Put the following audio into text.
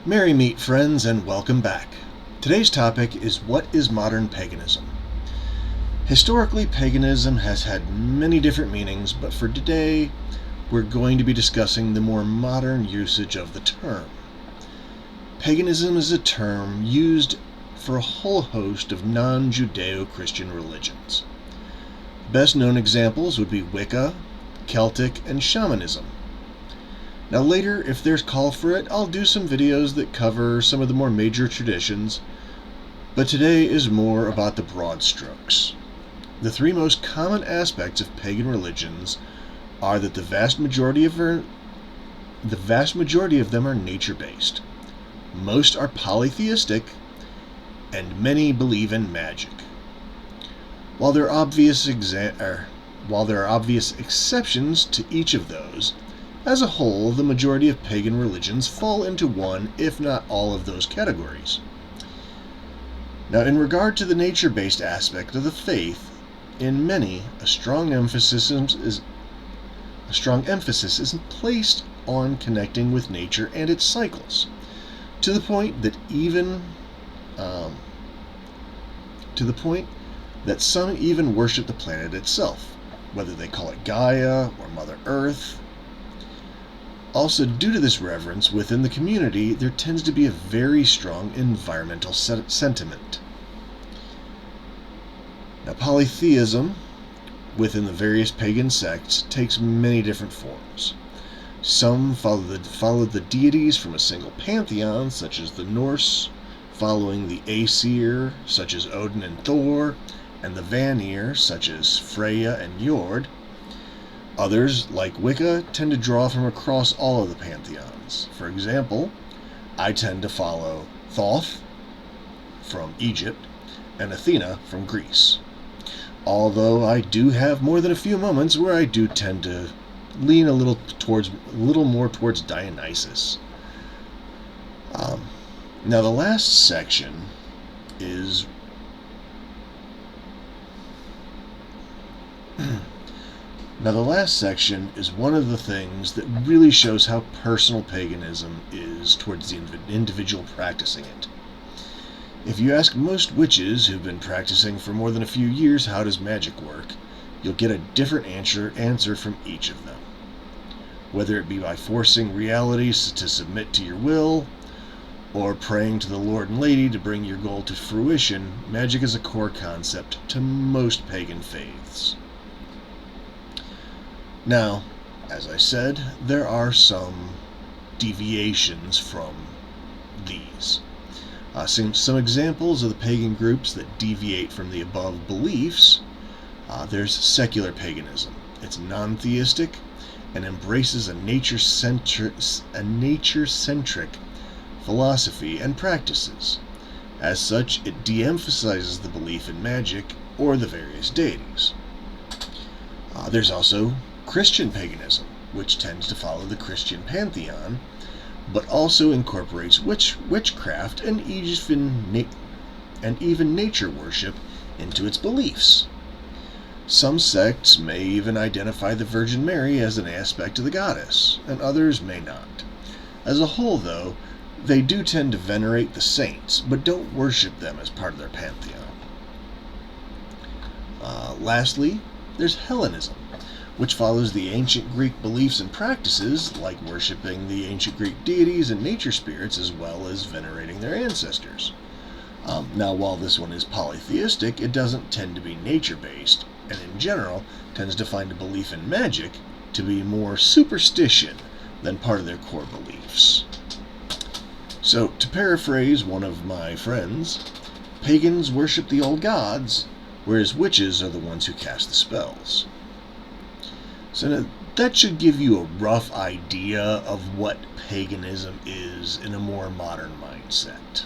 Merry meet, friends, and welcome back. Today's topic is what is modern paganism? Historically, paganism has had many different meanings, but for today, we're going to be discussing the more modern usage of the term. Paganism is a term used for a whole host of non-Judeo-Christian religions. Best known examples would be Wicca, Celtic, and Shamanism. Now later, if there's call for it, I'll do some videos that cover some of the more major traditions, but today is more about the broad strokes. The three most common aspects of pagan religions are that the vast majority of them are nature-based. Most are polytheistic, and many believe in magic. While there are obvious exceptions to each of those, as a whole, the majority of pagan religions fall into one, if not all, of those categories. Now, in regard to the nature-based aspect of the faith, in many, a strong emphasis is placed on connecting with nature and its cycles, to the point that some even worship the planet itself, whether they call it Gaia or Mother Earth. Also, due to this reverence within the community, there tends to be a very strong environmental sentiment. Now, polytheism within the various pagan sects takes many different forms. Some follow the deities from a single pantheon, such as the Norse, following the Aesir, such as Odin and Thor, and the Vanir, such as Freya and Njord. Others, like Wicca, tend to draw from across all of the pantheons. For example, I tend to follow Thoth from Egypt and Athena from Greece. Although I do have more than a few moments where I do tend to lean a little more towards Dionysus. Now the last section is one of the things that really shows how personal paganism is towards the individual practicing it. If you ask most witches who've been practicing for more than a few years how does magic work, you'll get a different answer from each of them. Whether it be by forcing realities to submit to your will, or praying to the Lord and Lady to bring your goal to fruition, magic is a core concept to most pagan faiths. Now, as I said, there are some deviations from these. Some examples of the pagan groups that deviate from the above beliefs. There's secular paganism. It's non-theistic and embraces a nature-centric philosophy and practices. As such, it de-emphasizes the belief in magic or the various deities. There's also Christian paganism, which tends to follow the Christian pantheon, but also incorporates witchcraft and even nature worship into its beliefs. Some sects may even identify the Virgin Mary as an aspect of the goddess, and others may not. As a whole, though, they do tend to venerate the saints, but don't worship them as part of their pantheon. Lastly, there's Hellenism, which follows the ancient Greek beliefs and practices, like worshiping the ancient Greek deities and nature spirits, as well as venerating their ancestors. Now, while this one is polytheistic, it doesn't tend to be nature-based, and in general tends to find a belief in magic to be more superstition than part of their core beliefs. So, to paraphrase one of my friends, pagans worship the old gods, whereas witches are the ones who cast the spells. So now, that should give you a rough idea of what paganism is in a more modern mindset.